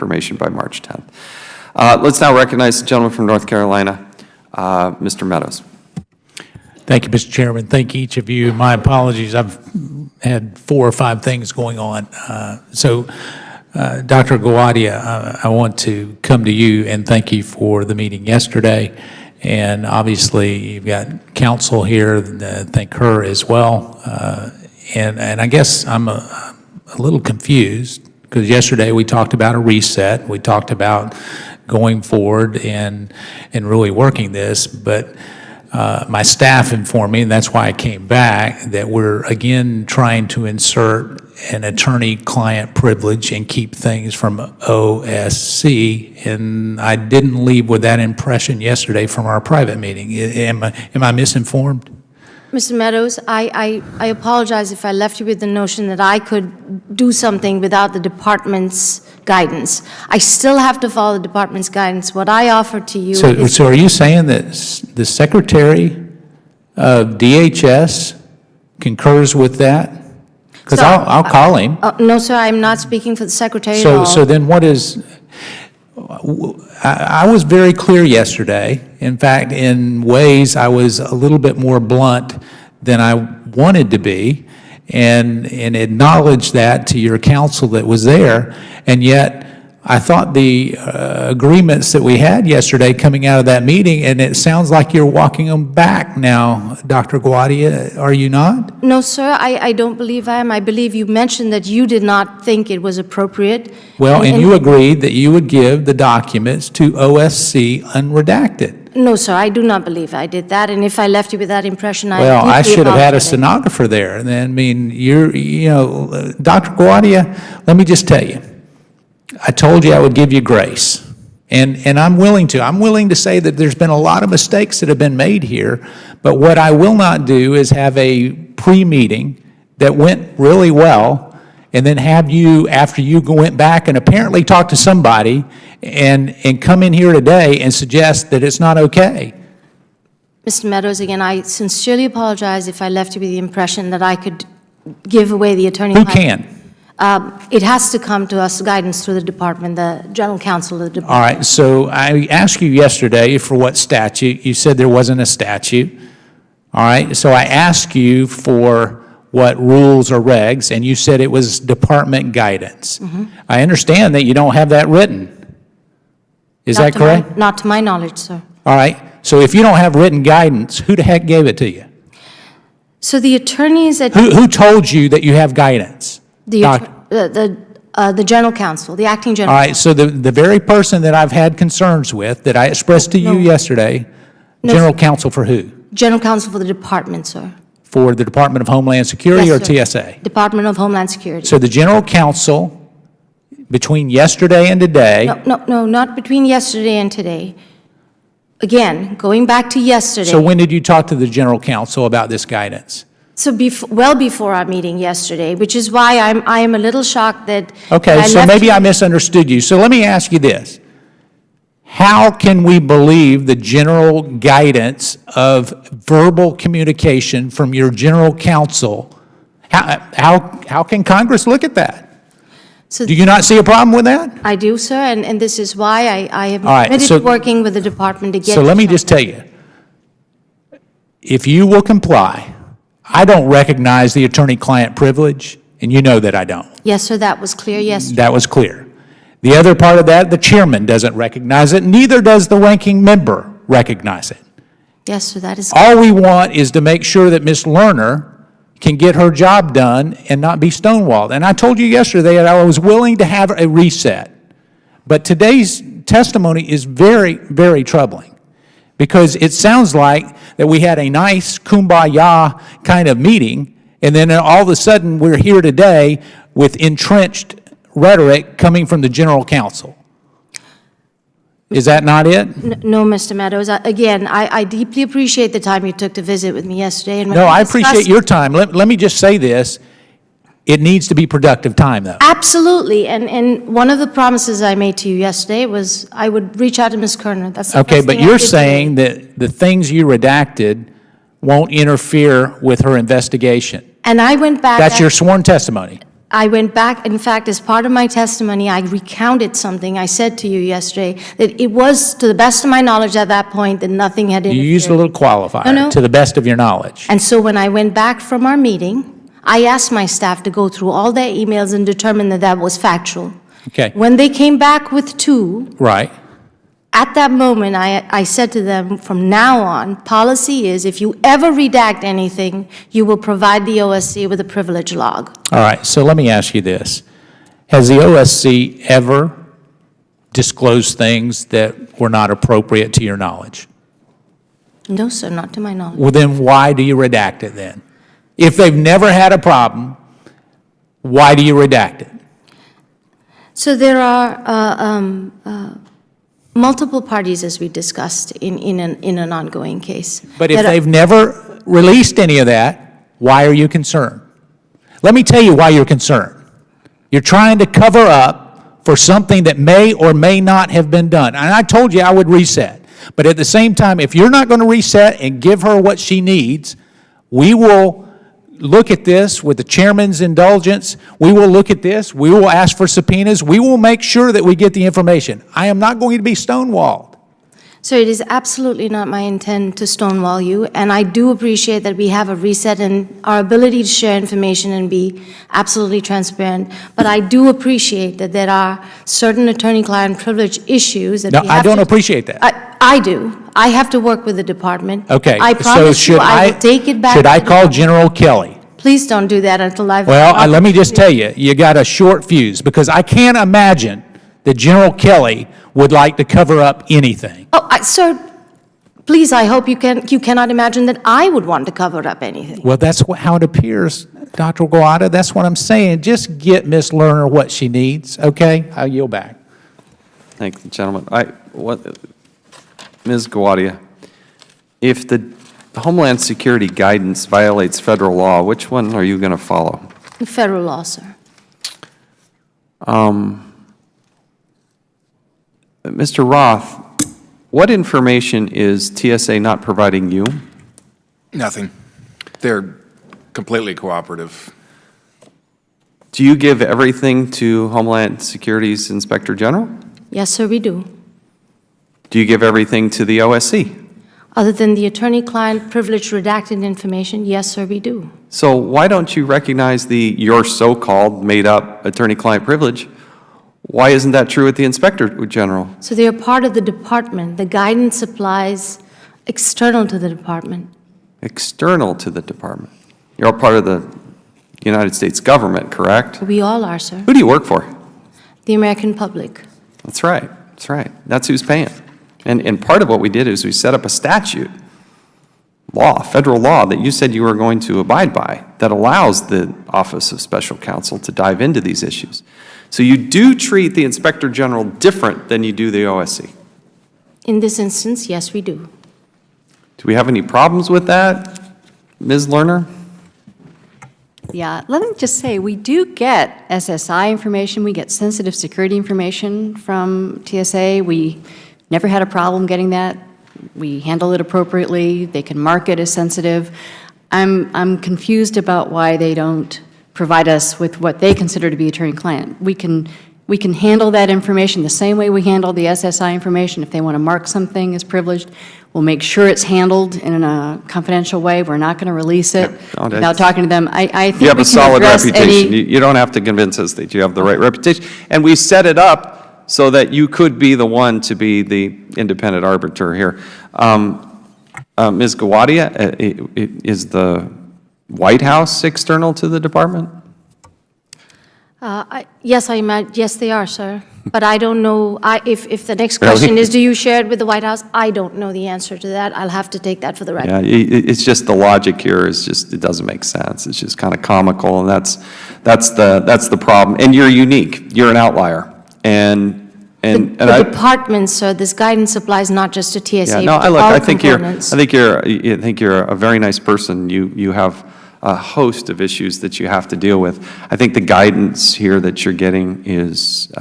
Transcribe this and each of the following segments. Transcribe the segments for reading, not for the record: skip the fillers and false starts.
information by March 10th. Let's now recognize the gentleman from North Carolina, Mr. Meadows. Thank you, Mr. Chairman. Thank each of you. My apologies. I've had 4 or 5 things going on. Dr. Gowadia, I want to come to you and thank you for the meeting yesterday. And obviously, you've got counsel here. Thank her as well. And I guess I'm a little confused because yesterday we talked about a reset. We talked about going forward and really working this. But my staff informed me, and that's why I came back, that we're again trying to insert an attorney-client privilege and keep things from OSC, and I didn't leave with that impression yesterday from our private meeting. Am I misinformed? Mr. Meadows, I apologize if I left you with the notion that I could do something without the department's guidance. I still have to follow the department's guidance. What I offer to you is... So are you saying that the Secretary of DHS concurs with that? Because I'll call him. No, sir, I'm not speaking for the Secretary at all. So then what is... I was very clear yesterday. In fact, in ways, I was a little bit more blunt than I wanted to be, and acknowledged that to your counsel that was there. And yet, I thought the agreements that we had yesterday coming out of that meeting, and it sounds like you're walking them back now, Dr. Gowadia, are you not? No, sir, I don't believe I am. I believe you mentioned that you did not think it was appropriate. Well, and you agreed that you would give the documents to OSC unredacted. No, sir, I do not believe I did that, and if I left you with that impression, Well, I should have had a apologize. stenographer there. And then, I mean, Dr. Gowadia, let me just tell you, I told you I would give you grace, and I'm willing to. I'm willing to say that there's been a lot of mistakes that have been made here, but what I will not do is have a pre-meeting that went really well, and then have you, after you went back and apparently talked to somebody, and come in here today and suggest that it's not okay. Mr. Meadows, again, I sincerely apologize if I left you with the impression that I could give away the attorney. Who can? It has to come to us, guidance through the department, the general counsel of the department. All right, so I asked you yesterday for what statute. You said there wasn't a statute. All right, so I asked you for what rules or regs, and you said it was department guidance. I understand that you don't have that written. Is that correct? Not to my knowledge, sir. All right, so if you don't have written guidance, who the heck gave it to you? So the attorneys at... Who told you that you have guidance? The general counsel, the acting general. All right, so the very person that I've had concerns with, that I expressed to you yesterday, general counsel for who? General counsel for the department, sir. For the Department of Homeland Security Yes, or sir. TSA? Department of Homeland Security. So the general counsel, between yesterday and today... No, not between yesterday and today. Again, going back to yesterday. So when did you talk to the general counsel about this guidance? So well before our meeting yesterday, which is why I am a little shocked that... Okay, so maybe I misunderstood you. So let me ask you this. How can we believe the general guidance of verbal communication from your general counsel? How can Congress look at that? So Do you not see a problem with that? I do, sir, and this is why I have All right, committed so- to working with the department to get... So let me just tell you, if you will comply, I don't recognize the attorney-client privilege, and you know that I don't. Yes, sir, that was clear yesterday. That was clear. The other part of that, the chairman doesn't recognize it, neither does the ranking member recognize it. Yes, sir, that is... All we want is to make sure that Ms. Lerner can get her job done and not be stonewalled. And I told you yesterday that I was willing to have a reset. But today's testimony is very, very troubling, because it sounds like that we had a nice kumbaya kind of meeting, and then all of a sudden we're here today with entrenched rhetoric coming from the general counsel. Is that not it? No, Mr. Meadows. Again, I deeply appreciate the time you took to visit with me yesterday. And when No, we I discussed- appreciate your time. Let me just say this. It needs to be productive time, though. Absolutely, and one of the promises I made to you yesterday was I would reach out to Ms. Kerner. That's the Okay, first but thing I you're did saying today. that the things you redacted won't interfere with her investigation. And I went back... That's your sworn testimony. I went back, in fact, as part of my testimony, I recounted something I said to you yesterday, that it was, to the best of my knowledge at that point, that nothing had You interfered. used a little qualifier, No, no. to the best of your knowledge. And so when I went back from our meeting, I asked my staff to go through all their emails and determine that that was factual. Okay, When they came back with 2, right. at that moment, I said to them, from now on, policy is if you ever redact anything, you will provide the OSC with a privilege log. All right, so let me ask you this. Has the OSC ever disclosed things that were not appropriate to your knowledge? No, sir, not to my knowledge. Well, then why do you redact it then? If they've never had a problem, why do you redact it? So there are multiple parties, as we discussed, in an ongoing case. But if that are- they've never released any of that, why are you concerned? Let me tell you why you're concerned. You're trying to cover up for something that may or may not have been done. And I told you I would reset. But at the same time, if you're not going to reset and give her what she needs, we will look at this with the chairman's indulgence. We will look at this. We will ask for subpoenas. We will make sure that we get the information. I am not going to be stonewalled. So it is absolutely not my intent to stonewall you, and I do appreciate that we have a reset and our ability to share information and be absolutely transparent. But I do appreciate that there are certain attorney-client privilege issues that No, we I have don't to- appreciate that. I do. I have to work with the department. Okay, I so promise you, should I will take it back. should to I the call department. General Kelly? Please don't do that until I've. Well, let me just tell you, you got a short fuse, because I can't imagine that General Kelly would like to cover up anything. Oh, sir, please, I hope you cannot imagine that I would want to cover up anything. Well, that's how it appears, Dr. Gowadia. That's what I'm saying. Just get Ms. Lerner what she needs, okay? I'll yield back. Thank you, gentlemen. Ms. Gowadia, if the Homeland Security guidance violates federal law, which one are you going to follow? Federal law, sir. Mr. Roth, what information is TSA not providing you? Nothing. They're completely cooperative. Do you give everything to Homeland Security's Inspector General? Yes, sir, we do. Do you give everything to the OSC? Other than the attorney-client privilege redacted information, yes, sir, we do. So why don't you recognize your so-called made-up attorney-client privilege? Why isn't that true at the Inspector General? So they are part of the department. The guidance applies external to the department. External to the department. You're all part of the United States government, correct? We all are, sir. Who do you work for? The American public. That's right. That's right. That's who's paying. And part of what we did is we set up a statute, federal law, that you said you were going to abide by, that allows the Office of Special Counsel to dive into these issues. So you do treat the Inspector General different than you do the OSC. In this instance, yes, we do. Do we have any problems with that, Ms. Lerner? Yeah, let me just say, we do get SSI information, we get sensitive security information from TSA. We never had a problem getting that. We handle it appropriately. They can mark it as sensitive. I'm confused about why they don't provide us with what they consider to be attorney-client. We can handle that information the same way we handle the SSI information. If they want to mark something as privileged, we'll make sure it's handled in a confidential way. We're not going to release it No, without talking to them. I think You have we a can solid address reputation. any- You don't have to convince us that you have the right reputation. And we set it up so that you could be the one to be the independent arbiter here. Ms. Gowadia, is the White House external to the department? Yes, they are, sir. But I don't know, if the next Really? question is, do you share it with the White House? I don't know the answer to that. I'll have to take that for the record. Yeah, it's just the logic here is just, it doesn't make sense. It's just kind of comical, and that's the problem. And you're unique. You're an outlier. The department, sir, this guidance applies not just to TSA, Yeah, no, but to look, all I think components. you're a very nice person. You have a host of issues that you have to deal with. I think the guidance here that you're getting is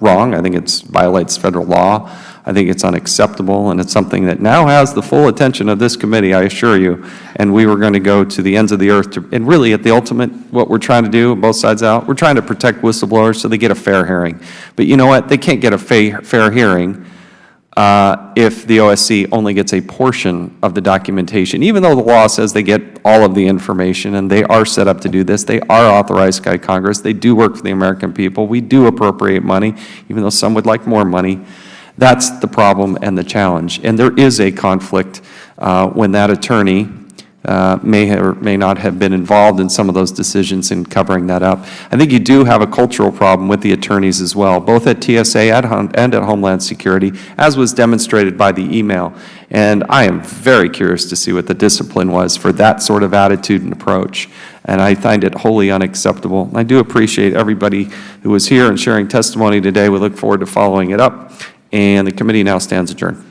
wrong. I think it violates federal law. I think it's unacceptable, and it's something that now has the full attention of this committee, I assure you. And we were going to go to the ends of the earth to, and really at the ultimate, what we're trying to do, both sides out, we're trying to protect whistleblowers so they get a fair hearing. But you know what? They can't get a fair hearing if the OSC only gets a portion of the documentation, even though the law says they get all of the information, and they are set up to do this. They are authorized by Congress. They do work for the American people. We do appropriate money, even though some would like more money. That's the problem and the challenge. And there is a conflict when that attorney may or may not have been involved in some of those decisions in covering that up. I think you do have a cultural problem with the attorneys as well, both at TSA and at Homeland Security, as was demonstrated by the email. And I am very curious to see what the discipline was for that sort of attitude and approach. And I find it wholly unacceptable. I do appreciate everybody who was here and sharing testimony today. We look forward to following it up. And the committee now stands adjourned.